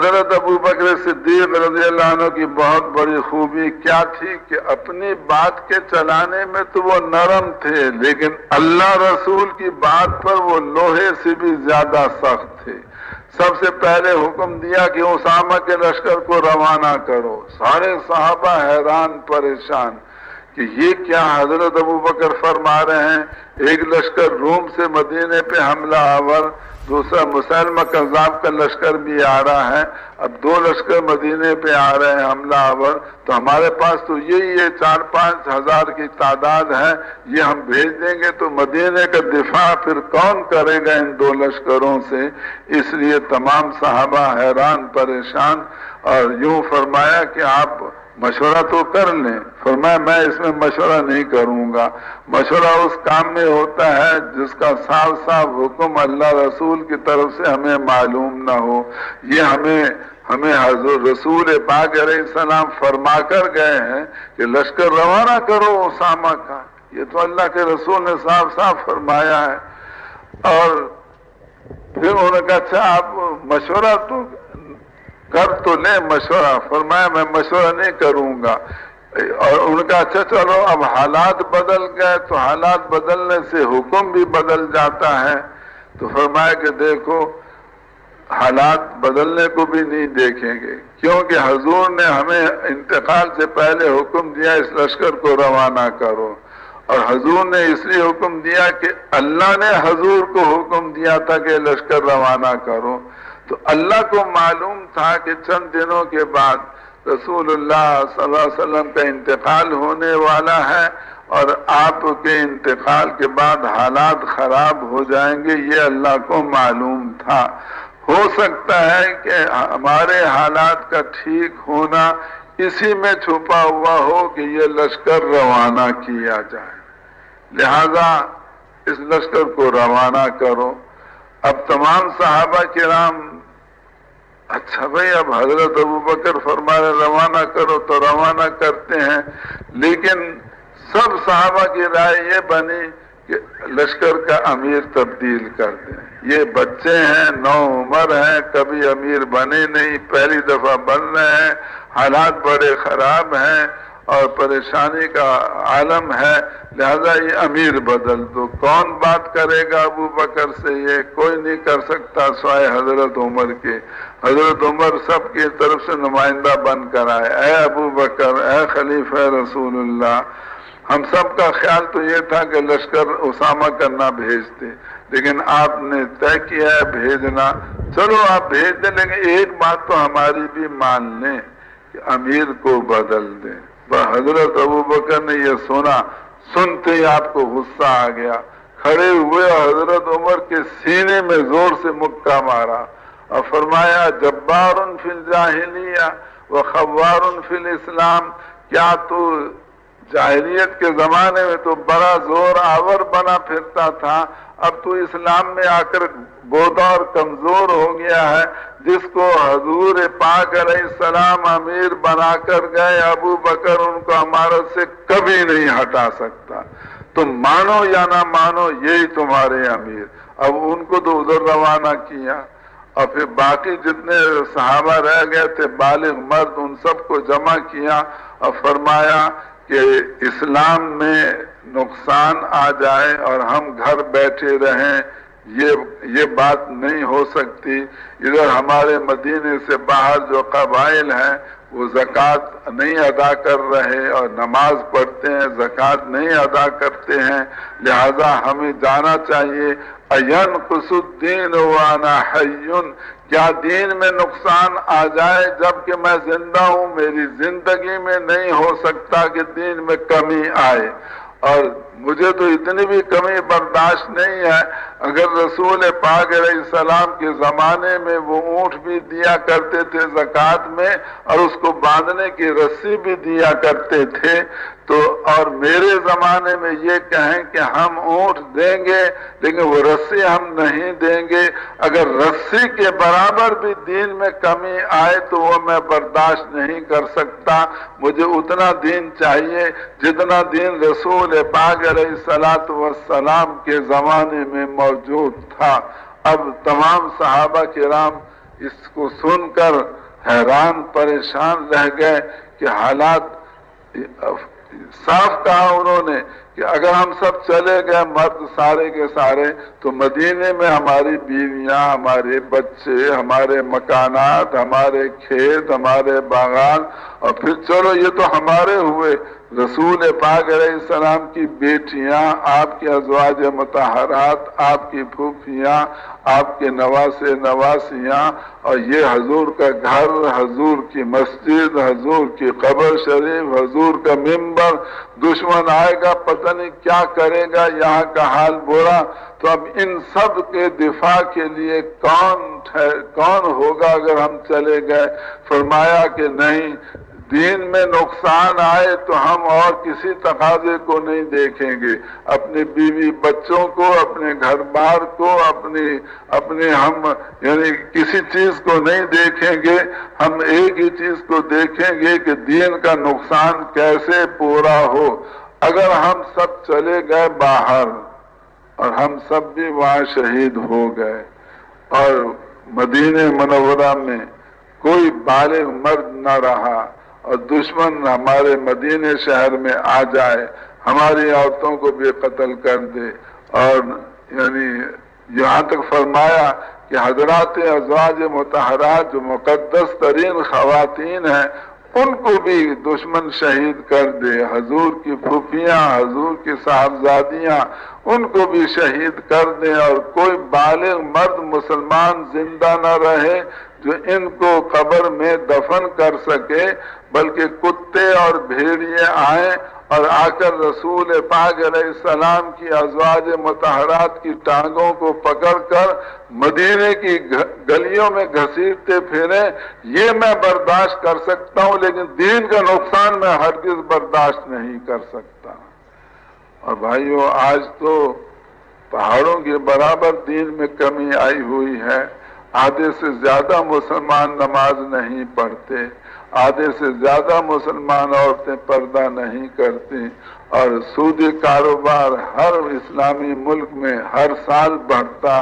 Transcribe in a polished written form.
حضرت ابو بکر صدیق رضی اللہ عنہ کی بہت بڑی خوبی کیا تھی کہ اپنی بات کے چلانے میں تو وہ نرم تھے، لیکن اللہ رسول کی بات پر وہ لوہے سے بھی زیادہ سخت تھے۔ سب سے پہلے حکم دیا کہ اسامہ کے لشکر کو روانہ کرو۔ سارے صحابہ حیران پریشان کہ یہ کیا حضرت ابو بکر فرما رہے ہیں، ایک لشکر روم سے مدینے پہ حملہ آور، دوسرا مسلمہ کذاب کا لشکر بھی آ رہا ہے، اب دو لشکر مدینے پہ آ رہے ہیں حملہ آور، تو ہمارے پاس تو یہی 4-5 ہزار کی تعداد ہے، یہ ہم بھیج دیں گے تو مدینے کا دفاع پھر کون کرے گا ان دو لشکروں سے؟ اس لیے تمام صحابہ حیران پریشان، اور یوں فرمایا کہ آپ مشورہ تو کر لیں۔ فرمایا میں اس میں مشورہ نہیں کروں گا، مشورہ اس کام میں ہوتا ہے جس کا صاف صاف حکم اللہ رسول کی طرف سے ہمیں معلوم نہ ہو۔ یہ ہمیں حضور رسول پاک علیہ السلام فرما کر گئے ہیں کہ لشکر روانہ کرو اسامہ کا، یہ تو اللہ کے رسول نے صاف صاف فرمایا ہے۔ اور پھر انہوں نے کہا اچھا آپ مشورہ تو کر تو لیں مشورہ۔ فرمایا میں مشورہ نہیں کروں گا، اور ان کا اچھا چلو اب حالات بدل گئے تو حالات بدلنے سے حکم بھی بدل جاتا ہے، تو فرمایا کہ دیکھو حالات بدلنے کو بھی نہیں دیکھیں گے، کیونکہ حضور نے ہمیں انتقال سے پہلے حکم دیا اس لشکر کو روانہ کرو، اور حضور نے اس لیے حکم دیا کہ اللہ نے حضور کو حکم دیا تھا کہ لشکر روانہ کرو، تو اللہ کو معلوم تھا کہ چند دنوں کے بعد رسول اللہ صلی اللہ علیہ وسلم کا انتقال ہونے والا ہے، اور آپ کے انتقال کے بعد حالات خراب ہو جائیں گے، یہ اللہ کو معلوم تھا۔ ہو سکتا ہے کہ ہمارے حالات کا ٹھیک ہونا اسی میں چھپا ہوا ہو کہ یہ لشکر روانہ کیا جائے، لہذا اس لشکر کو روانہ کرو۔ اب تمام صحابہ کرام اچھا بھئی اب حضرت ابو بکر فرما رہے روانہ کرو تو روانہ کرتے ہیں، لیکن سب صحابہ کی رائے یہ بنی کہ لشکر کا امیر تبدیل کر دیں، یہ بچے ہیں، نو عمر ہیں، کبھی امیر بنے نہیں، پہلی دفعہ بن رہے ہیں، حالات بڑے خراب ہیں اور پریشانی کا عالم ہے، لہذا یہ امیر بدل دو۔ کون بات کرے گا ابو بکر سے؟ یہ کوئی نہیں کر سکتا سوائے حضرت عمر کے۔ حضرت عمر سب کی طرف سے نمائندہ بن کر آئے، اے ابو بکر، اے خلیفہ رسول اللہ، ہم سب کا خیال تو یہ تھا کہ لشکر اسامہ کا نہ بھیجتے، لیکن آپ نے طے کیا ہے بھیجنا، چلو آپ بھیج دیں، لیکن ایک بات تو ہماری بھی مان لیں کہ امیر کو بدل دیں۔ حضرت ابو بکر نے یہ سنا، سنتے ہی آپ کو غصہ آ گیا، کھڑے ہوئے حضرت عمر کے سینے میں زور سے مکہ مارا اور فرمایا جبار فی الجاہلیہ و خوار فی الاسلام، کیا تو جاہلیت کے زمانے میں تو بڑا زور آور بنا پھرتا تھا، اب تو اسلام میں آ کر بودا اور کمزور ہو گیا ہے، جس کو حضور پاک علیہ السلام امیر بنا کر گئے ابو بکر ان کو امارت سے کبھی نہیں ہٹا سکتا، تم مانو یا نہ مانو یہی تمہارے امیر۔ اب ان کو تو ادھر روانہ کیا، اور پھر باقی جتنے صحابہ رہ گئے تھے بالغ مرد ان سب کو جمع کیا اور فرمایا کہ اسلام میں نقصان آ جائے اور ہم گھر بیٹھے رہیں یہ بات نہیں ہو سکتی۔ ادھر ہمارے مدینے سے باہر جو قبائل ہیں وہ زکوٰۃ نہیں ادا کر رہے اور نماز پڑھتے ہیں، زکوٰۃ نہیں ادا کرتے ہیں، لہذا ہمیں جانا چاہیے۔ اَيَنْقُصُ الدِّينُ وَأَنَا حَيٌّ، کیا دین میں نقصان آ جائے جبکہ میں زندہ ہوں؟ میری زندگی میں نہیں ہو سکتا کہ دین میں کمی آئے، اور مجھے تو اتنی بھی کمی برداشت نہیں ہے۔ اگر رسول پاک علیہ السلام کے زمانے میں وہ اونٹ بھی دیا کرتے تھے زکوٰۃ میں اور اس کو باندھنے کی رسی بھی دیا کرتے تھے، تو اور میرے زمانے میں یہ کہیں کہ ہم اونٹ دیں گے لیکن وہ رسی ہم نہیں دیں گے، اگر رسی کے برابر بھی دین میں کمی آئے تو وہ میں برداشت نہیں کر سکتا۔ مجھے اتنا دین چاہیے جتنا دین رسول پاک علیہ السلام کے زمانے میں موجود تھا۔ اب تمام صحابہ کرام اس کو سن کر حیران پریشان رہ گئے کہ حالات صاف کہا انہوں نے کہ اگر ہم سب چلے گئے مرد سارے کے سارے تو مدینے میں ہماری بیویاں، ہمارے بچے، ہمارے مکانات، ہمارے کھیت، ہمارے باغان، اور پھر چلو یہ تو ہمارے ہوئے، رسول پاک علیہ السلام کی بیٹیاں، آپ کے ازواج مطہرات، آپ کی پھوپھیاں، آپ کے نواسے نواسیاں، اور یہ حضور کا گھر، حضور کی مسجد، حضور کی قبر شریف، حضور کا منبر، دشمن آئے گا پتہ نہیں کیا کرے گا، یہاں کا حال برا، تو اب ان سب کے دفاع کے لیے کون ہوگا اگر ہم چلے گئے؟ فرمایا کہ نہیں، دین میں نقصان آئے تو ہم اور کسی تقاضے کو نہیں دیکھیں گے، اپنے بیوی بچوں کو، اپنے گھر بار کو، اپنے ہم یعنی کسی چیز کو نہیں دیکھیں گے، ہم ایک ہی چیز کو دیکھیں گے کہ دین کا نقصان کیسے پورا ہو۔ اگر ہم سب چلے گئے باہر اور ہم سب بھی وہاں شہید ہو گئے اور مدینہ منورہ میں کوئی بالغ مرد نہ رہا اور دشمن ہمارے مدینے شہر میں آ جائے، ہماری عورتوں کو بھی قتل کر دے، اور یعنی یہاں تک فرمایا کہ حضرات ازواج مطہرات جو مقدس ترین خواتین ہیں ان کو بھی دشمن شہید کر دے، حضور کی پھوپھیاں، حضور کی صاحبزادیاں ان کو بھی شہید کر دے، اور کوئی بالغ مرد مسلمان زندہ نہ رہے جو ان کو قبر میں دفن کر سکے، بلکہ کتے اور بھیڑیے آئیں اور آ کر رسول پاک علیہ السلام کی ازواج مطہرات کی ٹانگوں کو پکڑ کر مدینے کی گلیوں میں گھسیٹتے پھریں، یہ میں برداشت کر سکتا ہوں، لیکن دین کا نقصان میں ہرگز برداشت نہیں کر سکتا۔ اور بھائیو، آج تو پہاڑوں کے برابر دین میں کمی آئی ہوئی ہے، آدھے سے زیادہ مسلمان نماز نہیں پڑھتے، آدھے سے زیادہ مسلمان عورتیں پردہ نہیں کرتی، اور سودی کاروبار ہر اسلامی ملک میں ہر سال بڑھتا